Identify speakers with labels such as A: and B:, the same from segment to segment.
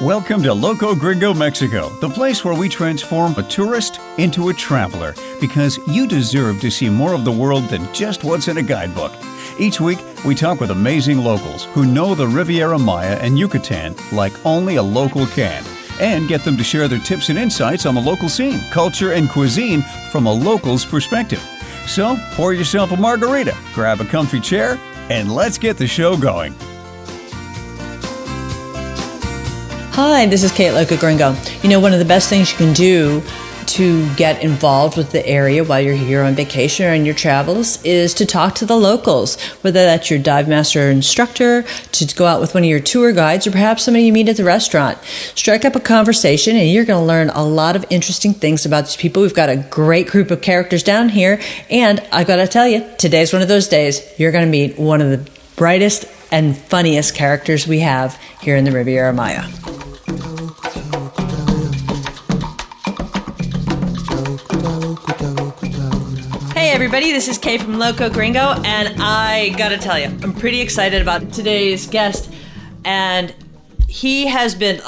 A: Welcome to Loco Gringo Mexico, the place where we transform a tourist into a traveler, because you deserve to see more of the world than just what's in a guidebook. Each week, we talk with amazing locals who know the Riviera Maya and Yucatan like only a local can, and get them to share their tips and insights on the local scene, culture, and cuisine from a local's perspective. So, pour yourself a margarita, grab a comfy chair, and let's get the show going.
B: Hi, this is Kate, Loco Gringo. You know, one of the best things you can do to get involved with the area while you're here on vacation or in your travels is to talk to the locals, whether that's your dive master or instructor, to go out with one of your tour guides, or perhaps somebody you meet at the restaurant. Strike up a conversation and you're going to learn a lot of interesting things about these people. We've got a great group of characters down here, and I got to tell you, today's one of those days. You're going to meet one of the brightest and funniest characters we have here in the Riviera Maya. Hey everybody, this is Kay from Loco Gringo, and I gotta tell you, I'm pretty excited about today's guest. And he has been,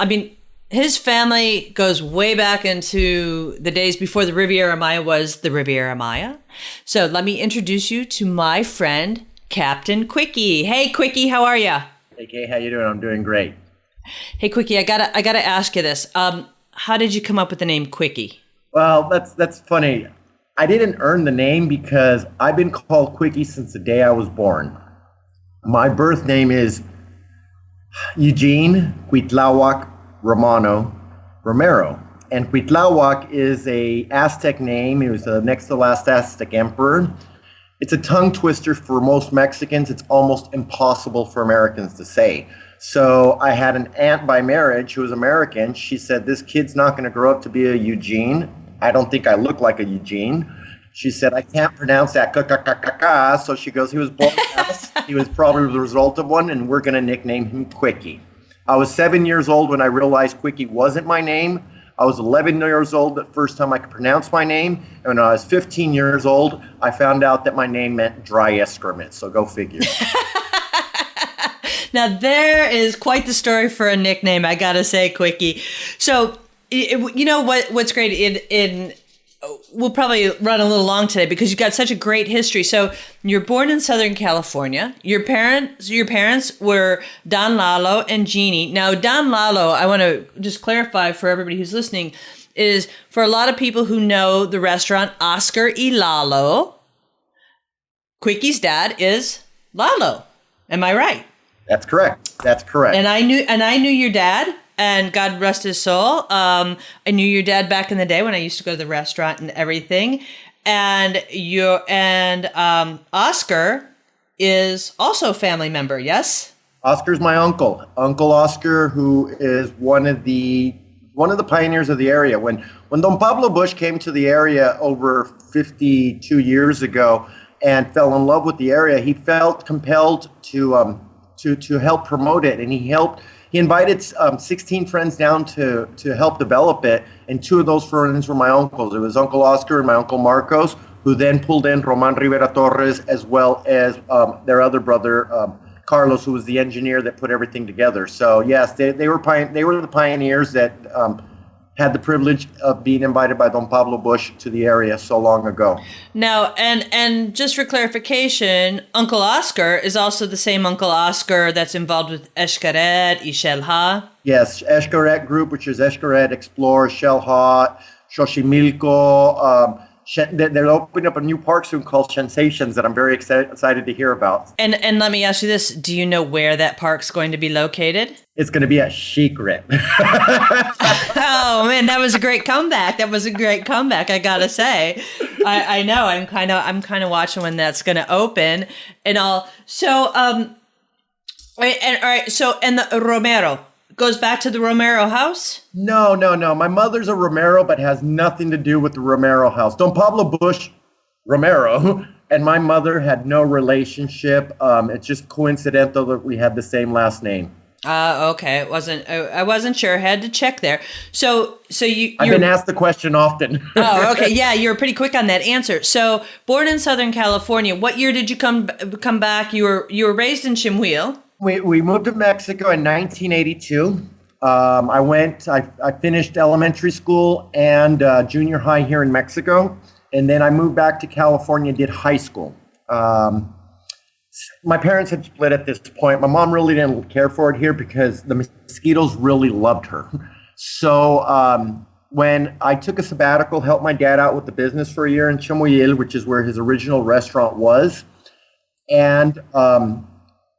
B: his family goes way back into the days before the Riviera Maya was the Riviera Maya. So let me introduce you to my friend, Captain Quickie. Hey Quickie, how are ya?
C: Hey Kay, how you doing? I'm doing great.
B: Hey Quickie, I gotta ask you this. How did you come up with the name Quickie?
C: Well, that's funny. I didn't earn the name because I've been called Quickie since the day I was born. My birth name is Eugene Cuitláhuac Romero. And Cuitláhuac is a Aztec name. It was the next to the last Aztec emperor. It's a tongue twister for most Mexicans. It's almost impossible for Americans to say. So I had an aunt by marriage who was American. She said, this kid's not going to grow up to be a Eugene. I don't think I look like a Eugene. She said, I can't pronounce that. So she goes, he was born us. He was probably the result of one, and we're going to nickname him Quickie. I was 7 years old when I realized Quickie wasn't my name. I was 11 years old the first time I could pronounce my name. And when I was 15 years old, I found out that my name meant dry excrement. So go figure.
B: Now, there is quite the story for a nickname, I gotta say, Quickie. So, you know what's great? We'll probably run a little long today because you've got such a great history. So, you're born in Southern California. Your parents were Don Lalo and Jeannie. Now, Don Lalo, I want to just clarify for everybody who's listening, is for a lot of people who know the restaurant Oscar y Lalo, Quickie's dad is Lalo. Am I right?
C: That's correct. That's correct.
B: And I knew your dad, and God rest his soul. I knew your dad back in the day when I used to go to the restaurant and everything. And Oscar is also a family member, yes?
C: Oscar's my uncle, Uncle Oscar, who is one of the pioneers of the area. When Don Pablo Bush came to the area over 52 years ago and fell in love with the area, he felt compelled to help promote it, and he invited 16 friends down to help develop it, and two of those friends were my uncles. It was Uncle Oscar and my Uncle Marcos, who then pulled in Roman Rivera Torres, as well as their other brother Carlos, who was the engineer that put everything together. So yes, they were the pioneers that had the privilege of being invited by Don Pablo Bush to the area so long ago.
B: Now, and just for clarification, Uncle Oscar is also the same Uncle Oscar that's involved with Xcaret, Ixelha.
C: Yes, Xcaret Group, which is Xcaret, Explore, Xelha, Xochimilco. They're opening up a new park soon called Sensations that I'm very excited to hear about.
B: And let me ask you this. Do you know where that park's going to be located?
C: It's going to be a secret.
B: Oh, man, that was a great comeback. I got to say. I know. I'm kind of watching when that's going to open and all. So, all right. So, and the Romero goes back to the Romero house?
C: No. My mother's a Romero, but has nothing to do with the Romero house. Don Pablo Bush Romero and my mother had no relationship. It's just coincidental that we had the same last name.
B: Okay. I wasn't sure. I had to check there. So I've
C: been asked the question often.
B: Oh, okay. Yeah, you were pretty quick on that answer. So, born in Southern California, what year did you come back? You were raised in Chimuel.
C: We moved to Mexico in 1982. I finished elementary school and junior high here in Mexico. And then I moved back to California, did high school. My parents had split at this point. My mom really didn't care for it here because the mosquitoes really loved her. So when I took a sabbatical, helped my dad out with the business for a year in Chamoyil, which is where his original restaurant was. And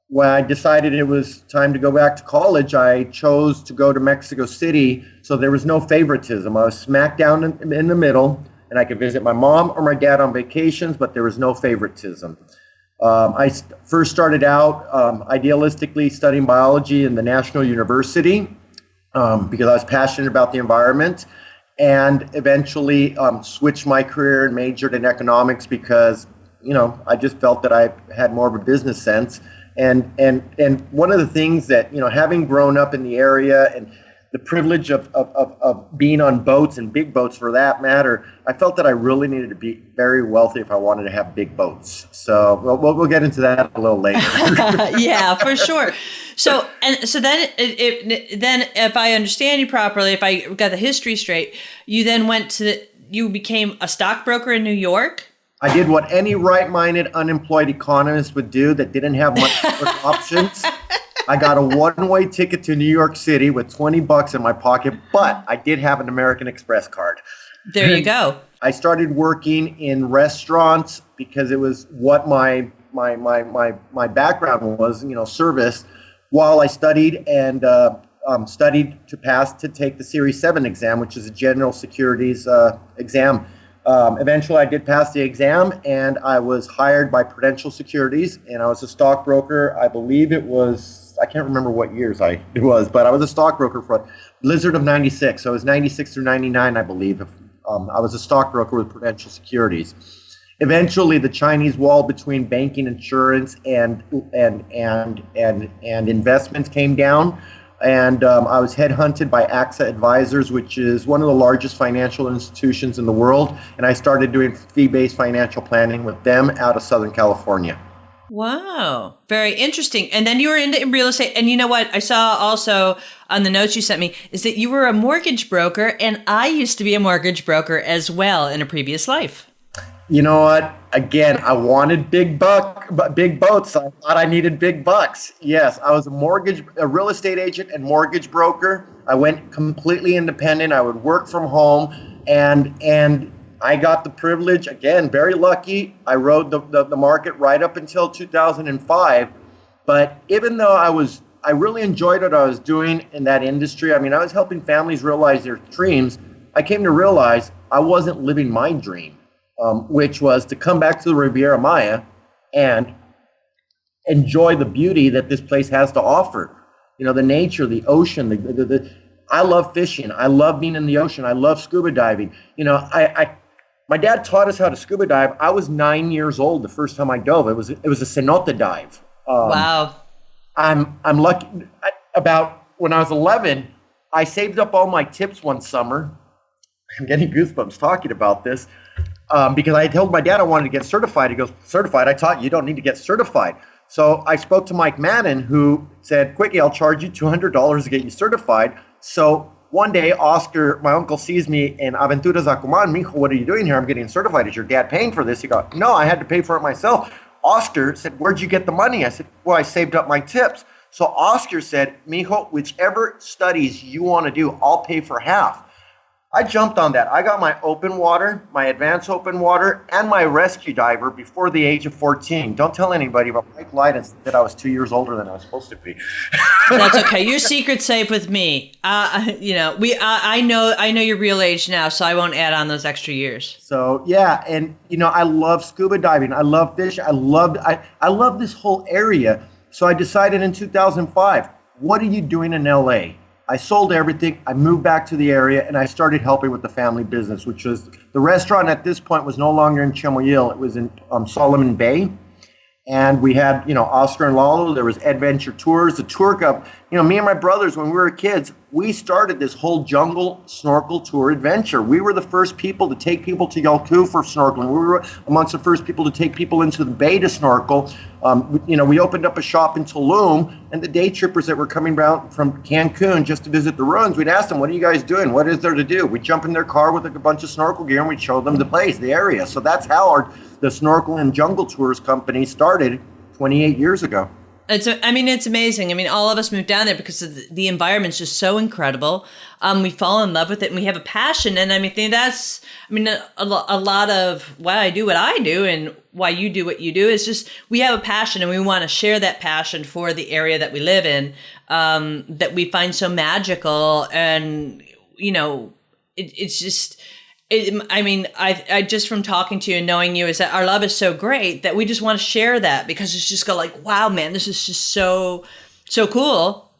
C: when I decided it was time to go back to college, I chose to go to Mexico City. So there was no favoritism. I was smack down in the middle, and I could visit my mom or my dad on vacations, but there was no favoritism. I first started out idealistically studying biology in the National University because I was passionate about the environment, and eventually switched my career and majored in economics because, I just felt that I had more of a business sense. And one of the things that, having grown up in the area and the privilege of being on boats and big boats for that matter, I felt that I really needed to be very wealthy if I wanted to have big boats. So we'll get into that a little later.
B: Yeah, for sure. So then if I understand you properly, if I got the history straight, you then you became a stockbroker in New York?
C: I did what any right-minded unemployed economist would do that didn't have much options. I got a one-way ticket to New York City with $20 in my pocket, but I did have an American Express card.
B: There you go. I
C: started working in restaurants because it was what my background was, service, while I studied and studied to take the Series 7 exam, which is a general securities exam. Eventually, I did pass the exam, and I was hired by Prudential Securities, and I was a stockbroker. I believe it was, I can't remember what years it was, but I was a stockbroker for a blizzard of 96. So it was 96 through 99, I believe. I was a stockbroker with Prudential Securities. Eventually, the Chinese wall between banking, insurance, and investments came down. And I was headhunted by AXA Advisors, which is one of the largest financial institutions in the world. And I started doing fee-based financial planning with them out of Southern California.
B: Wow. Very interesting. And then you were into real estate. And you know what? I saw also on the notes you sent me is that you were a mortgage broker. And I used to be a mortgage broker as well in a previous life.
C: You know what? Again, I wanted big boats. I thought I needed big bucks. Yes, I was a real estate agent and mortgage broker. I went completely independent. I would work from home, and I got the privilege. Again, very lucky. I rode the market right up until 2005. But even though I really enjoyed what I was doing in that industry. I mean, I was helping families realize their dreams. I came to realize I wasn't living my dream. Which was to come back to the Riviera Maya and enjoy the beauty that this place has to offer. The nature, the ocean, I love fishing. I love being in the ocean. I love scuba diving. My dad taught us how to scuba dive. I was 9 years old the first time I dove. It was a cenote dive.
B: Wow.
C: I'm lucky. About when I was 11, I saved up all my tips one summer. I'm getting goosebumps talking about this. Because I told my dad I wanted to get certified. He goes, certified? I taught you don't need to get certified. So I spoke to Mike Madden, who said, Quickie, I'll charge you $200 to get you certified. So one day, Oscar, my uncle, sees me in Aventuras Acuman. Mijo, what are you doing here? I'm getting certified. Is your dad paying for this? He goes, no, I had to pay for it myself. Oscar said, where'd you get the money? I said, well, I saved up my tips. So Oscar said, Mijo, whichever studies you want to do, I'll pay for half. I jumped on that. I got my open water, my advanced open water, and my rescue diver before the age of 14. Don't tell anybody, but Mike lied and said I was 2 years older than I was supposed to be.
B: That's okay. Your secret's safe with me. I know your real age now, so I won't add on those extra years.
C: So yeah, and I love scuba diving. I love fishing. I love this whole area. So I decided in 2005, what are you doing in LA? I sold everything. I moved back to the area, and I started helping with the family business, which was the restaurant at this point was no longer in Chamoyil. It was in Solomon Bay. And we had, Oscar and Lalo. There was Adventure Tours, the tour guide. Me and my brothers, when we were kids, we started this whole jungle snorkel tour adventure. We were the first people to take people to Yalku for snorkeling. We were amongst the first people to take people into the bay to snorkel. We opened up a shop in Tulum, and the day trippers that were coming down from Cancun just to visit the ruins, we'd ask them, what are you guys doing? What is there to do? We'd jump in their car with a bunch of snorkel gear, and we'd show them the place, the area. So that's how the Snorkel and Jungle Tours company started 28 years ago.
B: It's amazing. I mean, all of us moved down there because the environment's just so incredible. We fall in love with it, and we have a passion. And a lot of why I do what I do and why you do what you do is just we have a passion, and we want to share that passion for the area that we live in, that we find so magical. And it's just. I just from talking to you and knowing you is that our love is so great that we just want to share that because it's just wow, man, this is just so cool.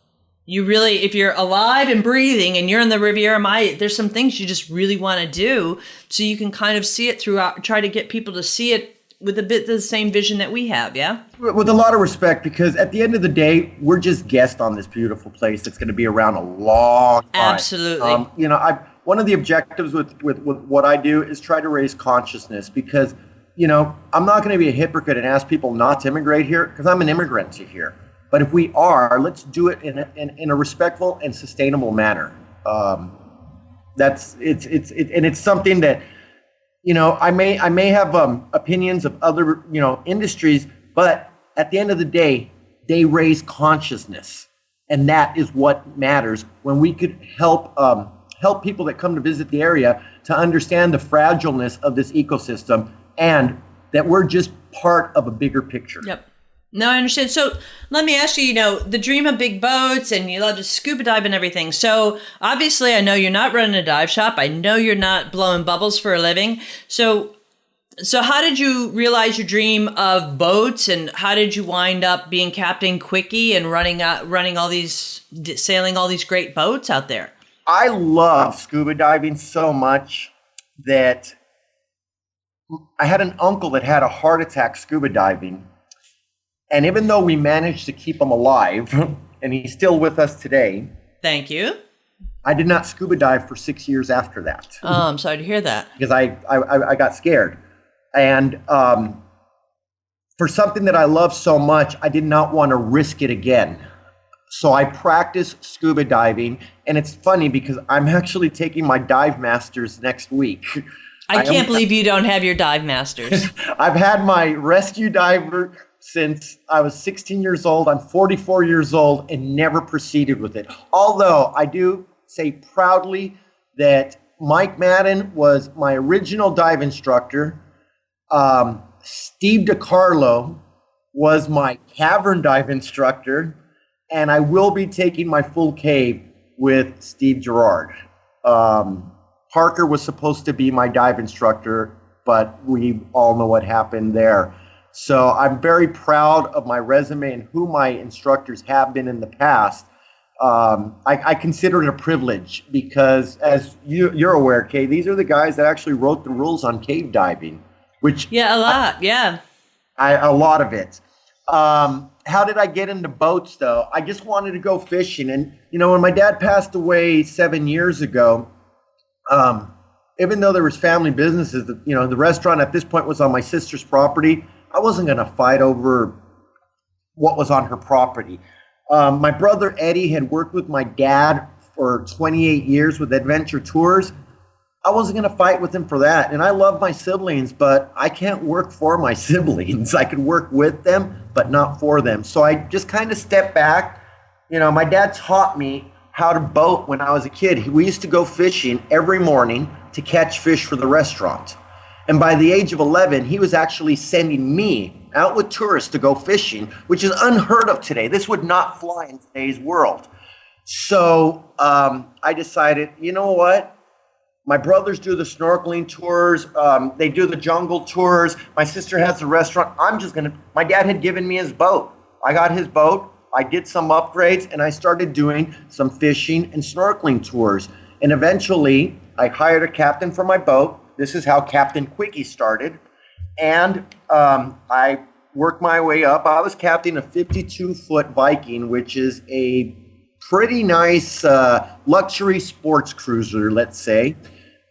B: You really, if you're alive and breathing and you're in the Riviera Maya, there's some things you just really want to do so you can kind of see it throughout, try to get people to see it with a bit the same vision that we have, yeah?
C: With a lot of respect, because at the end of the day, we're just guests on this beautiful place that's going to be around a long time.
B: Absolutely.
C: One of the objectives with what I do is try to raise consciousness because, I'm not going to be a hypocrite and ask people not to immigrate here because I'm an immigrant to here. But if we are, let's do it in a respectful and sustainable manner. It's something that, I may have opinions of other, industries, but at the end of the day, they raise consciousness. And that is what matters when we could help people that come to visit the area to understand the fragileness of this ecosystem and that we're just part of a bigger picture.
B: Yep. No, I understand. So let me ask you, the dream of big boats and you love to scuba dive and everything. So obviously I know you're not running a dive shop. I know you're not blowing bubbles for a living. So how did you realize your dream of boats and how did you wind up being Captain Quickie and sailing all these great boats out there?
C: I love scuba diving so much that I had an uncle that had a heart attack scuba diving. And even though we managed to keep him alive, and he's still with us today.
B: Thank you.
C: I did not scuba dive for 6 years after that.
B: Oh, I'm sorry to hear that.
C: Because I got scared. And for something that I love so much, I did not want to risk it again. So I practiced scuba diving, and it's funny because I'm actually taking my dive masters next week.
B: I can't believe you don't have your dive masters.
C: I've had my rescue diver since I was 16 years old. I'm 44 years old and never proceeded with it. Although I do say proudly that Mike Madden was my original dive instructor. Steve DiCarlo was my cavern dive instructor. And I will be taking my full cave with Steve Gerard. Parker was supposed to be my dive instructor, but we all know what happened there. So I'm very proud of my resume and who my instructors have been in the past. I consider it a privilege because, as you're aware, Kay, these are the guys that actually wrote the rules on cave diving.
B: A lot of it.
C: How did I get into boats, though? I just wanted to go fishing. And, when my dad passed away 7 years ago, even though there was family businesses, the restaurant at this point was on my sister's property, I wasn't going to fight over what was on her property. My brother Eddie had worked with my dad for 28 years with Adventure Tours. I wasn't going to fight with him for that. And I love my siblings, but I can't work for my siblings. I could work with them, but not for them. So I just kind of stepped back. My dad taught me how to boat when I was a kid. We used to go fishing every morning to catch fish for the restaurant. And by the age of 11, he was actually sending me out with tourists to go fishing, which is unheard of today. This would not fly in today's world. So I decided, you know what? My brothers do the snorkeling tours. They do the jungle tours. My sister has a restaurant. My dad had given me his boat. I got his boat. I did some upgrades and I started doing some fishing and snorkeling tours. And eventually I hired a captain for my boat. This is how Captain Quickie started. And I worked my way up. I was captain a 52-foot Viking, which is a pretty nice luxury sports cruiser, let's say,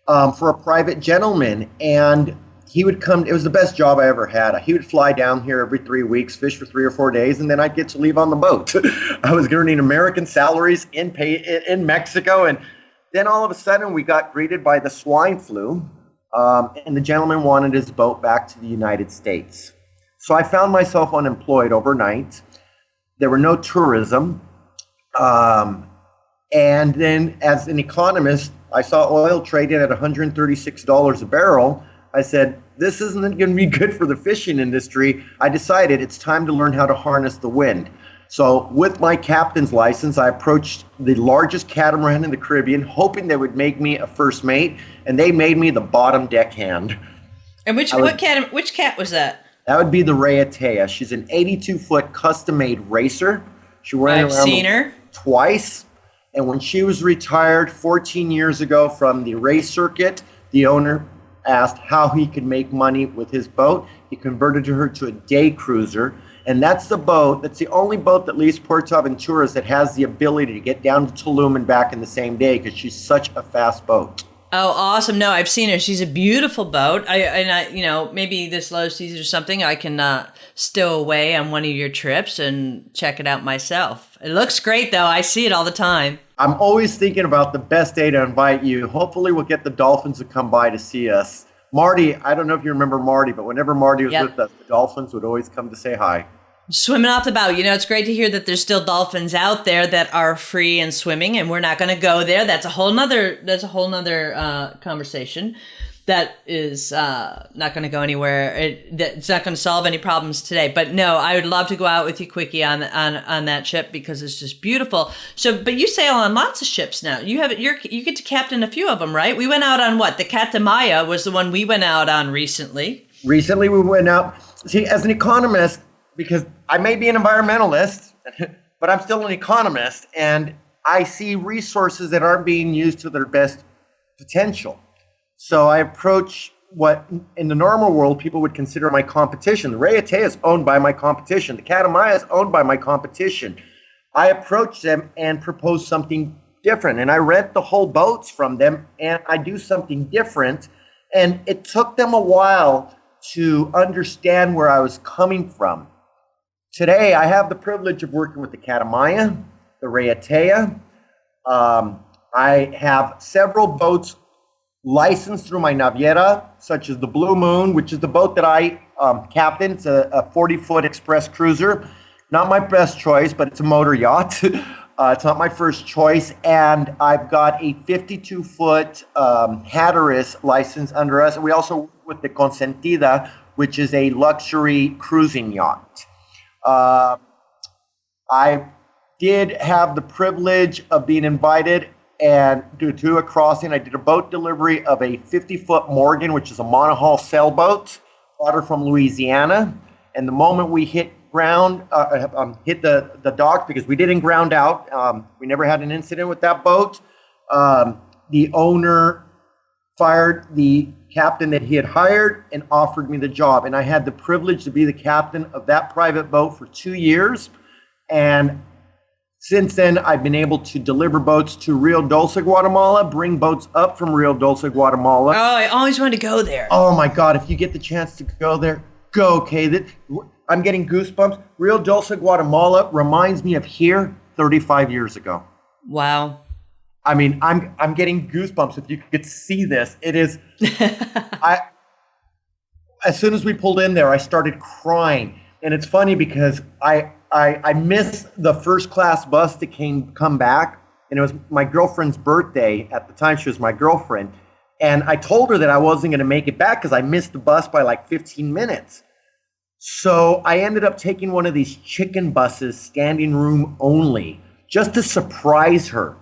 C: for a private gentleman. And he would come. It was the best job I ever had. He would fly down here every 3 weeks, fish for 3 or 4 days, and then I'd get to leave on the boat. I was earning American salaries in Mexico, and then all of a sudden we got greeted by the swine flu, and the gentleman wanted his boat back to the United States. So I found myself unemployed overnight. There were no tourism, and then as an economist, I saw oil trading at $136 a barrel. I said, this isn't going to be good for the fishing industry. I decided it's time to learn how to harness the wind. So with my captain's license, I approached the largest catamaran in the Caribbean, hoping they would make me a first mate, and they made me the bottom deckhand.
B: And which cat was that?
C: That would be the Riviera. She's an 82-foot custom-made racer. She ran
B: I've
C: around
B: seen her
C: twice. And when she was retired 14 years ago from the race circuit, the owner asked how he could make money with his boat. He converted her to a day cruiser. And that's the only boat that leaves PortAventuras that has the ability to get down to Tulum and back in the same day because she's such a fast boat.
B: Oh, awesome. No, I've seen her. She's a beautiful boat. Maybe this low season or something, I can stow away on one of your trips and check it out myself. It looks great, though. I see it all the time.
C: I'm always thinking about the best day to invite you. Hopefully we'll get the Dolphins to come by to see us. Marty, I don't know if you remember Marty, but whenever Marty was with us, the Dolphins would always come to say hi.
B: Swimming off the boat. It's great to hear that there's still dolphins out there that are free and swimming, and we're not going to go there. That's a whole nother conversation. That is not going to go anywhere. It's not going to solve any problems today. But no, I would love to go out with you, Quickie, on that ship because it's just beautiful. So, but you sail on lots of ships now. You get to captain a few of them, right? We went out on what? The Catamaran was the one we went out on recently.
C: Recently, we went out. See, as an economist, because I may be an environmentalist, but I'm still an economist, and I see resources that aren't being used to their best potential. So I approach what in the normal world people would consider my competition. The Riviera is owned by my competition. The Catamaran is owned by my competition. I approach them and propose something different, and I rent the whole boats from them, and I do something different. And it took them a while to understand where I was coming from. Today, I have the privilege of working with the Catamaran, the Riviera. I have several boats licensed through my Naviera, such as the Blue Moon, which is the boat that I captain. It's a 40-foot express cruiser. Not my best choice, but it's a motor yacht. It's not my first choice. And I've got a 52-foot Hatteras license under us. We also work with the Consentida, which is a luxury cruising yacht. I did have the privilege of being invited and to a crossing. I did a boat delivery of a 50-foot Morgan, which is a monohull sailboat, brought her from Louisiana. And the moment we hit ground, hit the dock, because we didn't ground out. We never had an incident with that boat. The owner fired the captain that he had hired and offered me the job. And I had the privilege to be the captain of that private boat for 2 years. And since then, I've been able to deliver boats to Rio Dulce, Guatemala, bring boats up from Rio Dulce, Guatemala.
B: Oh, I always wanted to go there.
C: Oh my God, if you get the chance to go there, go, okay? I'm getting goosebumps. Rio Dulce, Guatemala reminds me of here 35 years ago.
B: Wow.
C: I mean, I'm getting goosebumps. If you could see this, it is. As soon as we pulled in there, I started crying, and it's funny because I missed the first class bus that come back, and it was my girlfriend's birthday at the time. She was my girlfriend, and I told her that I wasn't going to make it back because I missed the bus by like 15 minutes. So I ended up taking one of these chicken buses, standing room only, just to surprise her.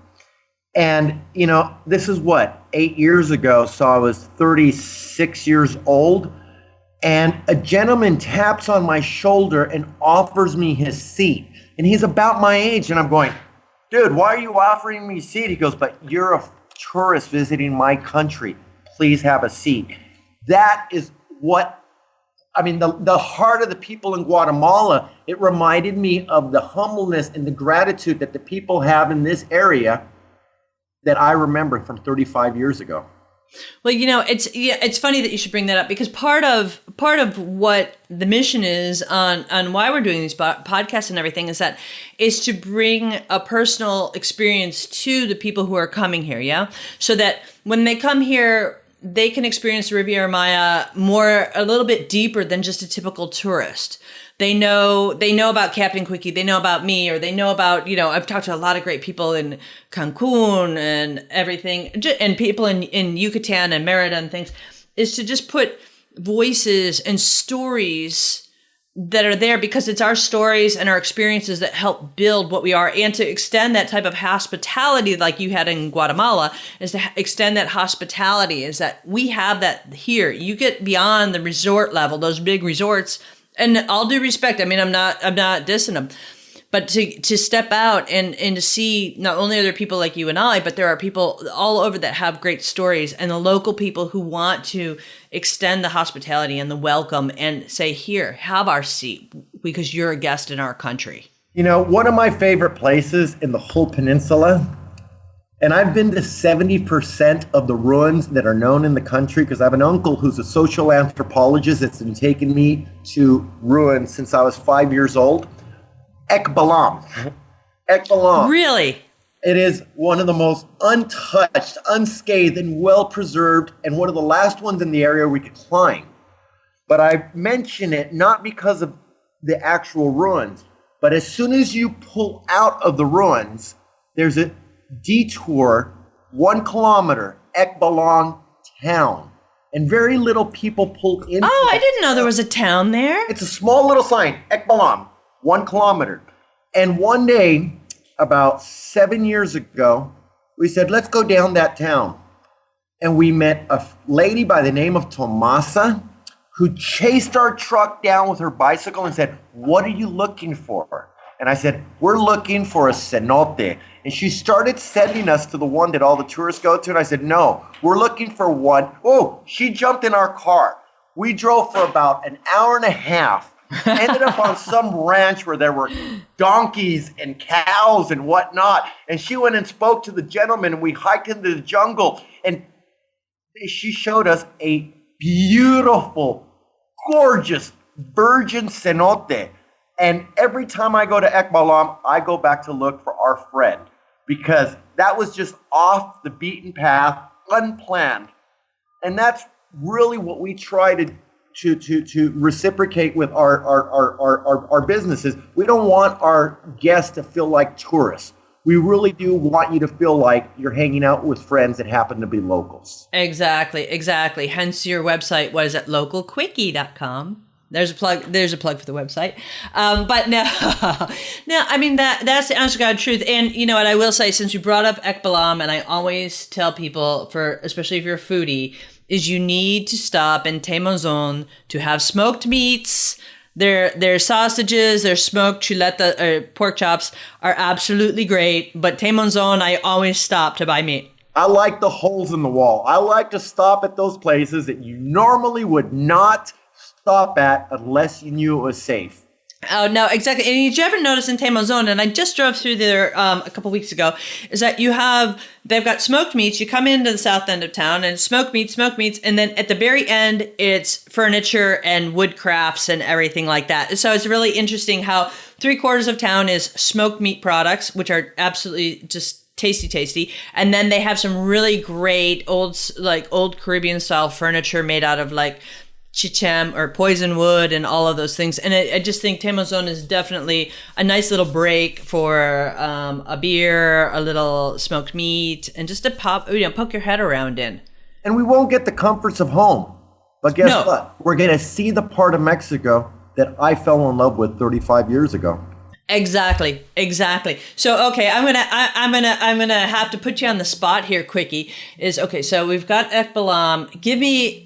C: And, this is 8 years ago. So I was 36 years old. And a gentleman taps on my shoulder and offers me his seat. And he's about my age. And I'm going, dude, why are you offering me a seat? He goes, but you're a tourist visiting my country. Please have a seat. That is what I mean, the heart of the people in Guatemala, it reminded me of the humbleness and the gratitude that the people have in this area that I remember from 35 years ago.
B: Well, it's funny that you should bring that up, because part of what the mission is on why we're doing these podcasts and everything is to bring a personal experience to the people who are coming here, yeah? So that when they come here, they can experience the Riviera Maya a little bit deeper than just a typical tourist. They know about Captain Quickie, they know about me, or they know about, I've talked to a lot of great people in Cancun and everything, and people in Yucatan and Merida and things, is to just put voices and stories that are there, because it's our stories and our experiences that help build what we are, and to extend that type of hospitality like you had in Guatemala, is to extend that hospitality, is that we have that here. You get beyond the resort level, those big resorts, and all due respect, I mean, I'm not dissing them, but to step out and to see not only are there people like you and I, but there are people all over that have great stories, and the local people who want to extend the hospitality and the welcome and say, here, have our seat, because you're a guest in our country.
C: One of my favorite places in the whole peninsula, and I've been to 70% of the ruins that are known in the country, because I have an uncle who's a social anthropologist that's been taking me to ruins since I was 5 years old. Ekbalam. Ekbalam.
B: Really?
C: It is one of the most untouched, unscathed, and well-preserved, and one of the last ones in the area we could climb. But I mention it not because of the actual ruins, but as soon as you pull out of the ruins, there's a detour, 1 kilometer, Ekbalam town. And very little people pull into
B: I didn't know there was a town there.
C: It's a small little sign, Ekbalam, 1 kilometer. And one day, about 7 years ago, we said, let's go down that town. And we met a lady by the name of Tomasa, who chased our truck down with her bicycle and said, what are you looking for? And I said, we're looking for a cenote. And she started sending us to the one that all the tourists go to. And I said, no, we're looking for one. Oh, she jumped in our car. We drove for about an hour and a half. Ended up on some ranch where there were donkeys and cows and whatnot. And she went and spoke to the gentleman, and we hiked into the jungle. And she showed us a beautiful, gorgeous virgin cenote. And every time I go to Ekbalam, I go back to look for our friend, because that was just off the beaten path, unplanned. And that's really what we try to reciprocate with our businesses. We don't want our guests to feel like tourists. We really do want you to feel like you're hanging out with friends that happen to be locals.
B: Exactly. Hence your website. What is it? Localquickie.com. There's a plug for the website. But no, I mean, that's the honest to God truth. And you know what I will say, since you brought up Ekbalam, and I always tell people, especially if you're a foodie, is you need to stop in Intimo Zone to have smoked meats. Their sausages, their smoked chuleta, pork chops are absolutely great. But Intimo Zone, I always stop to buy meat.
C: I like the holes in the wall. I like to stop at those places that you normally would not stop at unless you knew it was safe.
B: Oh, no, exactly. And did you ever notice in Intimo Zone, and I just drove through there a couple weeks ago, is that they've got smoked meats. You come into the south end of town and smoked meats, and then at the very end, it's furniture and wood crafts and everything like that. So it's really interesting how 3/4 of town is smoked meat products, which are absolutely just tasty. And then they have some really great old Caribbean style furniture made out of like chichem or poison wood and all of those things. And I just think Intimo Zone is definitely a nice little break for a beer, a little smoked meat, and just to poke your head around in.
C: And we won't get the comforts of home. But guess what? We're going to see the part of Mexico that I fell in love with 35 years ago.
B: Exactly. So, okay, I'm gonna have to put you on the spot here, Quickie. So we've got Ekbalam. Give me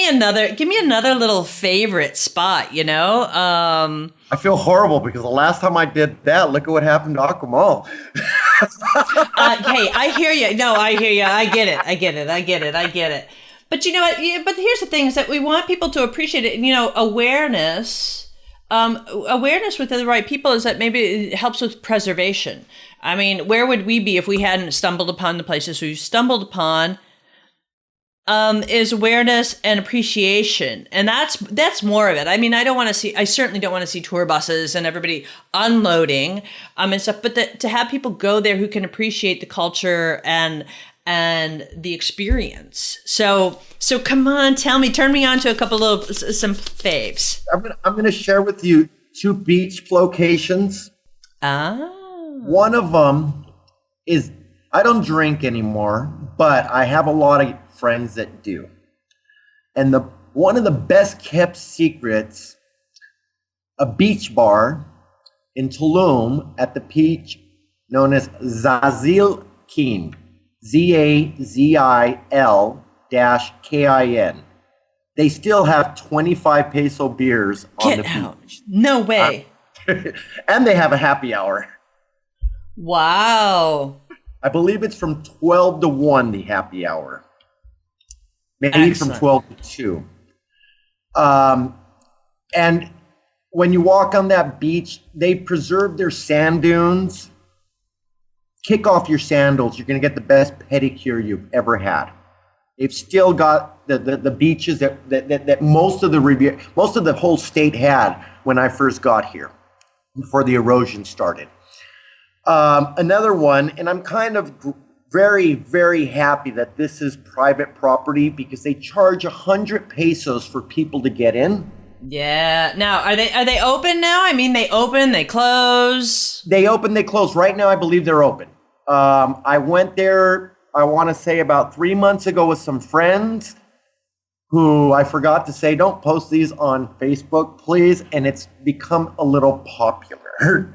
B: another little favorite spot.
C: I feel horrible because the last time I did that, look at what happened to Aquamal.
B: Hey, I hear you. No, I hear you. I get it. But you know what? Yeah, but here's the thing: is that we want people to appreciate it. You know, awareness. Awareness with the right people is that maybe it helps with preservation. I mean, where would we be if we hadn't stumbled upon the places we've stumbled upon? Is awareness and appreciation, and that's more of it. I mean, I certainly don't want to see tour buses and everybody unloading and stuff. But to have people go there who can appreciate the culture and the experience. So come on, turn me on to a couple of some faves.
C: I'm gonna share with you 2 beach locations. One of them is, I don't drink anymore, but I have a lot of friends that do. And one of the best kept secrets, a beach bar in Tulum at the beach known as Zazil Kin. ZAZIL-KIN. They still have 25 peso beers on the beach.
B: No way.
C: And they have a happy hour.
B: Wow.
C: I believe it's from 12 to 1, the happy hour. Maybe from 12 to 2. And when you walk on that beach, they preserve their sand dunes. Kick off your sandals. You're going to get the best pedicure you've ever had. They've still got the beaches that most of the whole state had when I first got here, before the erosion started. Another one, and I'm kind of very, very happy that this is private property because they charge 100 pesos for people to get in.
B: Yeah. Now, are they open now? I mean, they open, they close.
C: They open, they close. Right now, I believe they're open. I went there, I want to say about 3 months ago with some friends who I forgot to say, don't post these on Facebook, please. And it's become a little popular.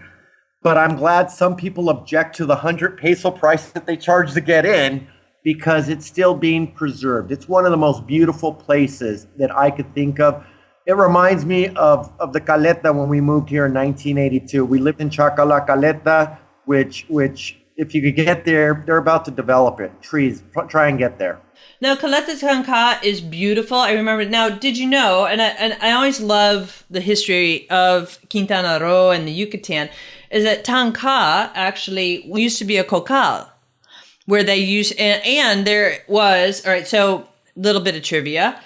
C: But I'm glad some people object to the 100 peso price that they charge to get in because it's still being preserved. It's one of the most beautiful places that I could think of. It reminds me of the Caleta when we moved here in 1982. We lived in Chacala Caleta, which if you could get there, they're about to develop it. Trees, try and get there.
B: Now, Caleta Tanca is beautiful. I remember. Now, did you know, and I always love the history of Quintana Roo and the Yucatan, is that Tanca actually used to be a cocal, where they used, and there was, all right, so little bit of trivia.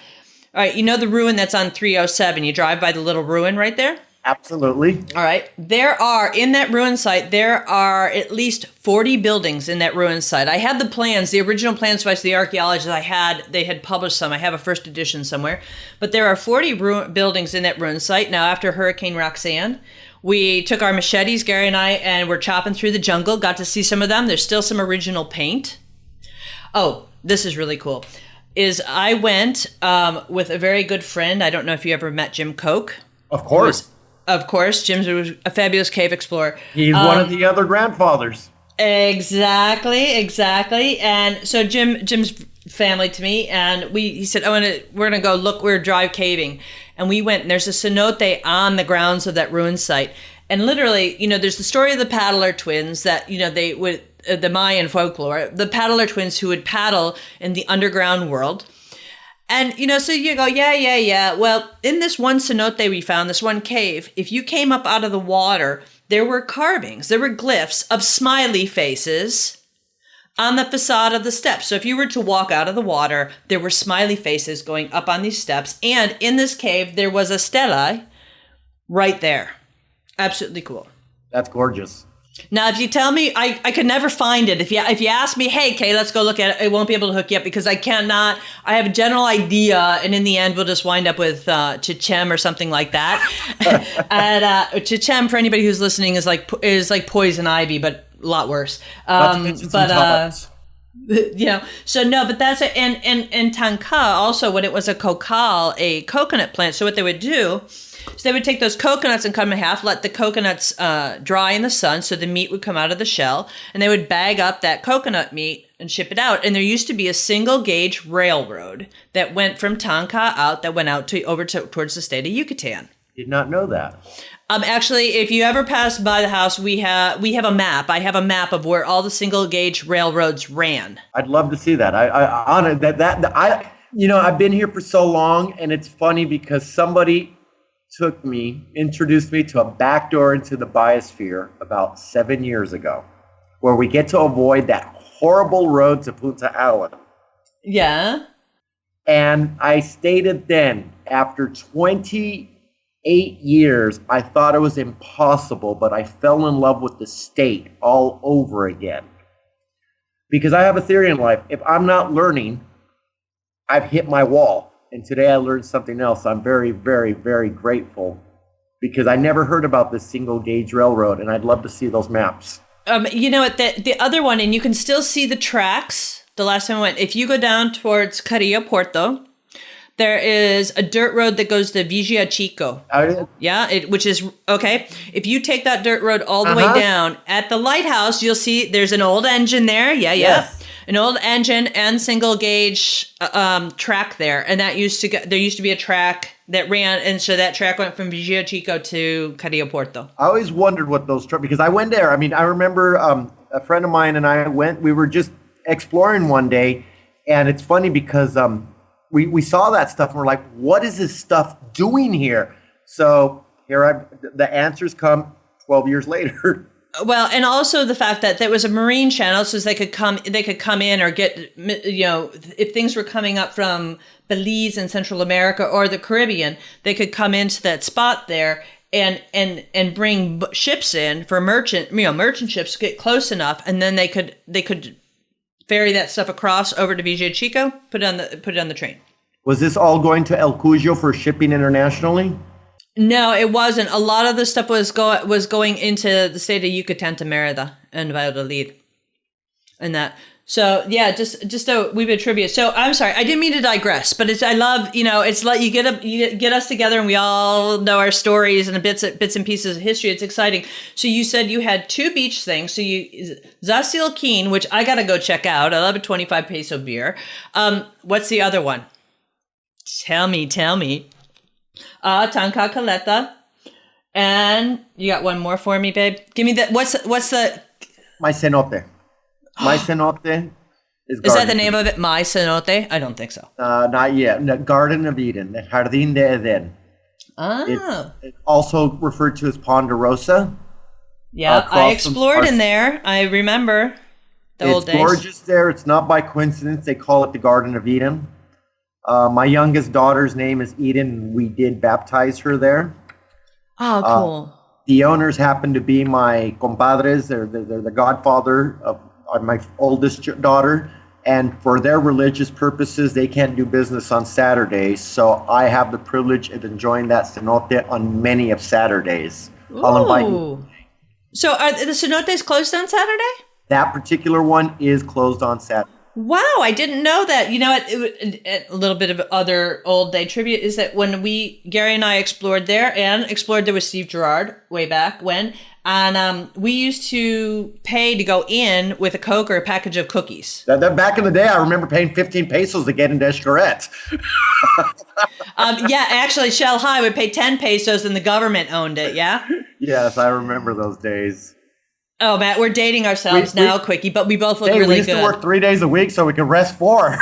B: All right, you know the ruin that's on 307? You drive by the little ruin right there?
C: Absolutely.
B: All right. In that ruin site, there are at least 40 buildings in that ruin site. I had the plans, the original plans by the archaeologists they had published some. I have a first edition somewhere. But there are 40 buildings in that ruin site. Now, after Hurricane Roxanne, we took our machetes, Gary and I, and we're chopping through the jungle, got to see some of them. There's still some original paint. Oh, this is really cool. I went with a very good friend. I don't know if you ever met Jim Koch.
C: Of course.
B: Of course, Jim's a fabulous cave explorer.
C: He's one of the other grandfathers.
B: Exactly. And so Jim's family to me, and he said, we're gonna go look. We're drive caving, and we went. And there's a cenote on the grounds of that ruin site, and literally, there's the story of the paddler twins that they would the Mayan folklore, the paddler twins who would paddle in the underground world. And, so you go, yeah. Well, in this one cenote we found, this one cave, if you came up out of the water, there were carvings, there were glyphs of smiley faces on the facade of the steps. So if you were to walk out of the water, there were smiley faces going up on these steps. And in this cave, there was a stela right there. Absolutely cool.
C: That's gorgeous.
B: Now, if you tell me, I could never find it. If you ask me, hey, Kay, let's go look at it, I won't be able to hook you up because I cannot. I have a general idea, and in the end, we'll just wind up with chichem or something like that. And chichem, for anybody who's listening, is like poison ivy, but a lot worse. So no, but that's it. And tanka also, when it was a cocal, a coconut plant. So what they would do. So they would take those coconuts and cut them in half, let the coconuts dry in the sun so the meat would come out of the shell, and they would bag up that coconut meat and ship it out. And there used to be a single gauge railroad that went from Tanca out, that went out towards the state of Yucatan.
C: Did not know that.
B: Actually, if you ever pass by the house, we have a map. I have a map of where all the single gauge railroads ran.
C: I'd love to see that. I've been here for so long, and it's funny because somebody introduced me to a back door into the biosphere about 7 years ago, where we get to avoid that horrible road to Punta Allen.
B: Yeah.
C: And I stated then, after 28 years, I thought it was impossible, but I fell in love with the state all over again. Because I have a theory in life, if I'm not learning, I've hit my wall. And today I learned something else. I'm very, very, very grateful because I never heard about this single gauge railroad, and I'd love to see those maps.
B: You know what, the other one, and you can still see the tracks. The last time I went, if you go down towards Carrillo Puerto, there is a dirt road that goes to Vigia Chico. Yeah, which is, okay. If you take that dirt road all the way down, at the lighthouse, you'll see there's an old engine there. Yeah. Yes. An old engine and single gauge track there. And there used to be a track that ran, and so that track went from Vigia Chico to Carrillo Puerto. I
C: always wondered what those because I went there. I mean, I remember a friend of mine and I we were just exploring one day, and it's funny because we saw that stuff and we're like, what is this stuff doing here? So the answers come 12 years later.
B: Well, and also the fact that there was a marine channel, so they could come in or get, if things were coming up from Belize and Central America or the Caribbean, they could come into that spot there and bring ships in for merchant ships, get close enough, and then they could ferry that stuff across over to Vigia Chico, put it on the train. Was this all going to El Cuyo for shipping internationally? No, it wasn't. A lot of the stuff was going into the state of Yucatan to Merida and Valladolid, and that. So yeah, just a wee bit of trivia. So I'm sorry, I didn't mean to digress, but I love, it's like you get us together and we all know our stories and bits and pieces of history. It's exciting. So you said you had 2 beach things. So Zasil Keen, which I gotta go check out. I love a 25 peso beer. What's the other one? Tell me. Tanca Caleta. And you got one more for me, babe? Give me that. What's the...
C: My cenote. My cenote is
B: that the name of it? My cenote? I don't think so.
C: Not yet. No, Garden of Eden. Jardín de Eden. It's also referred to as Ponderosa.
B: Yeah, I explored in there. I remember the old days.
C: It's gorgeous there. It's not by coincidence. They call it the Garden of Eden. My youngest daughter's name is Eden, and we did baptize her there.
B: Oh, cool.
C: The owners happen to be my compadres. They're the godfather of my oldest daughter. And for their religious purposes, they can't do business on Saturdays. So I have the privilege of enjoying that cenote on many of Saturdays.
B: Ooh. I'll invite you. So are the cenotes closed on Saturday?
C: That particular one is closed on Saturday.
B: Wow, I didn't know that. You know what? A little bit of other old day trivia is that when Gary and I explored there with Steve Gerard way back when, and we used to pay to go in with a Coke or a package of cookies.
C: Back in the day, I remember paying 15 pesos to get into Escaret.
B: Yeah, actually, Shell High would pay 10 pesos and the government owned it, yeah?
C: Yes, I remember those days.
B: Oh, Matt, we're dating ourselves now, Quickie, but we both look really good.
C: We used to work 3 days a week so we could rest 4.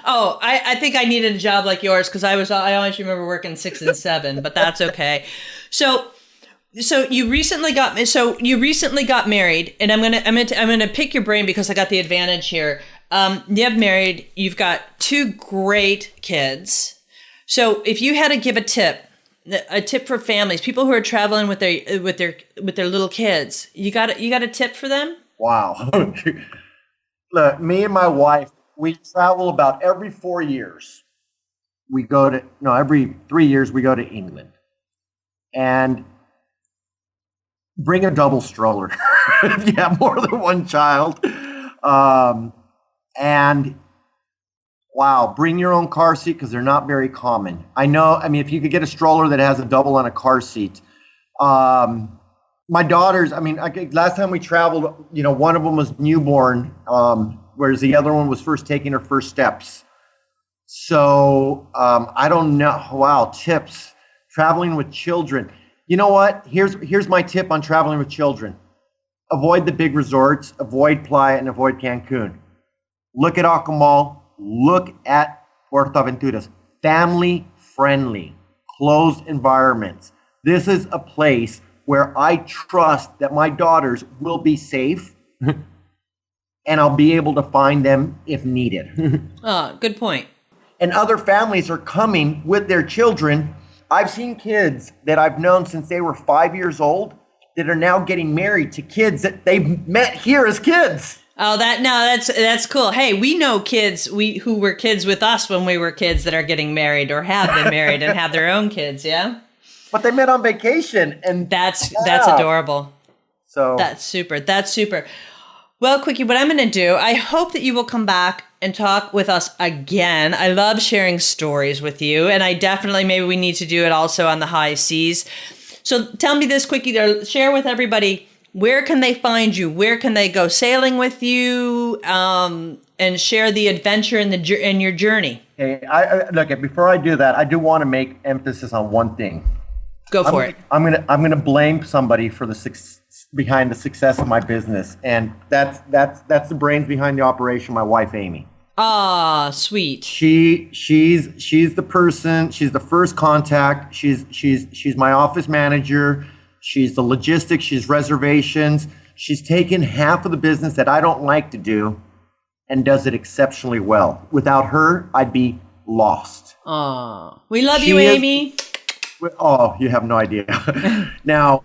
B: Oh, I think I needed a job like yours because I always remember working 6 and 7, but that's okay. So you recently got married, and I'm gonna pick your brain because I got the advantage here. You have married, you've got 2 great kids. So if you had to give a tip for families, people who are traveling with their little kids, you got a tip for them?
C: Wow. Look, me and my wife, we travel about every 4 years. Every 3 years we go to England. And bring a double stroller if you have more than one child. And wow, bring your own car seat because they're not very common. If you could get a stroller that has a double on a car seat. My daughters, last time we traveled, one of them was newborn, whereas the other one was first taking her first steps. So I don't know. Wow, tips. Traveling with children. You know what? Here's my tip on traveling with children. Avoid the big resorts, avoid Playa, and avoid Cancun. Look at Akumal, look at PortAventuras. Family friendly, closed environments. This is a place where I trust that my daughters will be safe and I'll be able to find them if needed.
B: Oh, good point.
C: And other families are coming with their children. I've seen kids that I've known since they were 5 years old that are now getting married to kids that they've met here as kids.
B: Oh, that's cool. Hey, we know kids who were kids with us when we were kids that are getting married or have been married and have their own kids. Yeah.
C: But they met on vacation, and
B: that's adorable.
C: So
B: that's super. That's super. Well, Quickie, what I'm going to do, I hope that you will come back and talk with us again. I love sharing stories with you, and I definitely, maybe we need to do it also on the high seas. So tell me this, Quickie, or share with everybody, where can they find you? Where can they go sailing with you, and share the adventure and your journey?
C: Hey, look, before I do that, I do want to make emphasis on one thing.
B: Go for it.
C: I'm gonna blame somebody for behind the success of my business, and that's the brains behind the operation. My wife, Amy.
B: Ah, sweet.
C: She's the person. She's the first contact. She's my office manager. She's the logistics. She's reservations. She's taken half of the business that I don't like to do, and does it exceptionally well. Without her, I'd be lost.
B: Ah, we love you, Amy.
C: Oh, you have no idea. Now,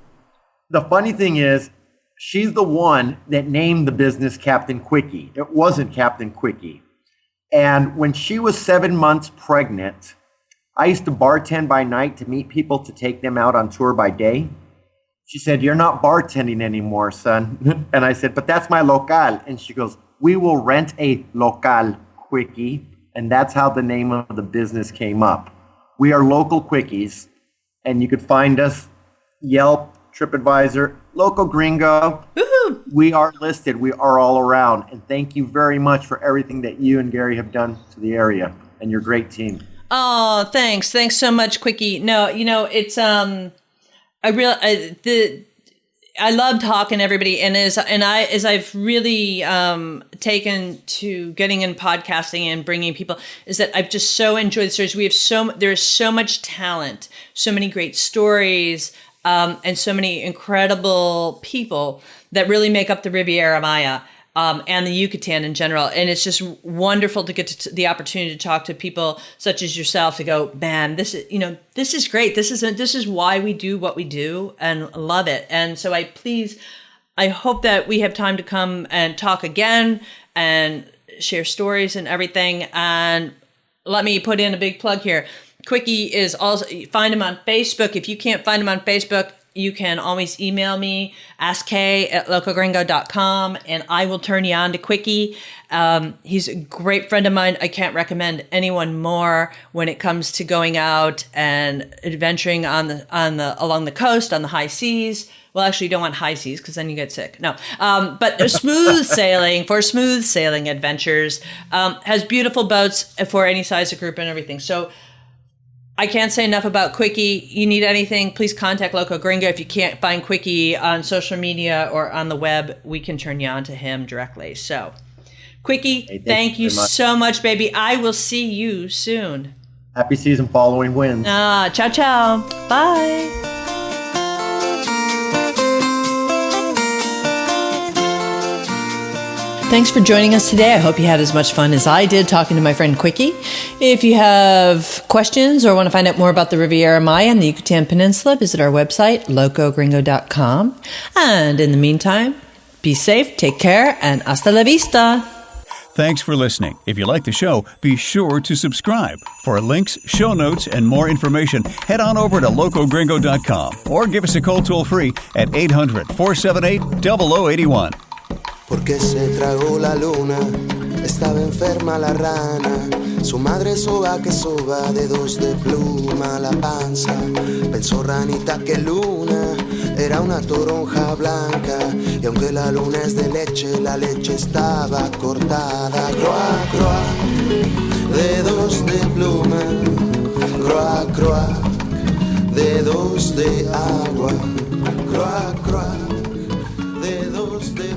C: the funny thing is, she's the one that named the business Captain Quickie. It wasn't Captain Quickie. And when she was 7 months pregnant, I used to bartend by night to meet people to take them out on tour by day. She said, "You're not bartending anymore, son." And I said, "But that's my local." And she goes, "We will rent a Local Quickie." And that's how the name of the business came up. We are Local Quickies. And you could find us Yelp, TripAdvisor, Loco Gringo.
B: Woohoo!
C: We are listed. We are all around. And thank you very much for everything that you and Gary have done to the area and your great team.
B: Oh, thanks. Thanks so much, Quickie. No, it's I love talking to everybody, and as I've really taken to getting in podcasting and bringing people, is that I've just so enjoyed the stories. There's so much talent, so many great stories, and so many incredible people that really make up the Riviera Maya and the Yucatan in general. And it's just wonderful to get the opportunity to talk to people such as yourself to go, man, this is great. This is why we do what we do and love it. And so I hope that we have time to come and talk again and share stories and everything. And let me put in a big plug here. Quickie is also, find him on Facebook. If you can't find him on Facebook, you can always email me, askkay@locogringo.com, and I will turn you on to Quickie. He's a great friend of mine. I can't recommend anyone more when it comes to going out and adventuring along the coast, on the high seas. Well, actually, you don't want high seas because then you get sick. No, but smooth sailing adventures. Has beautiful boats for any size of group and everything. So I can't say enough about Quickie. You need anything, please contact Loco Gringo. If you can't find Quickie on social media or on the web, we can turn you on to him directly. So, Quickie,
C: hey,
B: thank you so much, baby. I will see you soon.
C: Happy season following winds.
B: Ciao, ciao. Bye. Thanks for joining us today. I hope you had as much fun as I did talking to my friend Quickie. If you have questions or want to find out more about the Riviera Maya and the Yucatan Peninsula, visit our website, locogringo.com. And in the meantime, be safe, take care, and hasta la vista.
A: Thanks for listening. If you like the show, be sure to subscribe. For links, show notes, and more information, head on over to locogringo.com or give us a call toll-free at 800-478-0081.
D: Porque se tragó la luna, estaba enferma la rana, su madre soba que soba, dedos de pluma la panza, pensó ranita que luna era una toronja blanca, y aunque la luna es de leche, la leche estaba cortada, croa, croa, dedos de pluma, croa, croa, dedos de agua, croa, croa, dedos de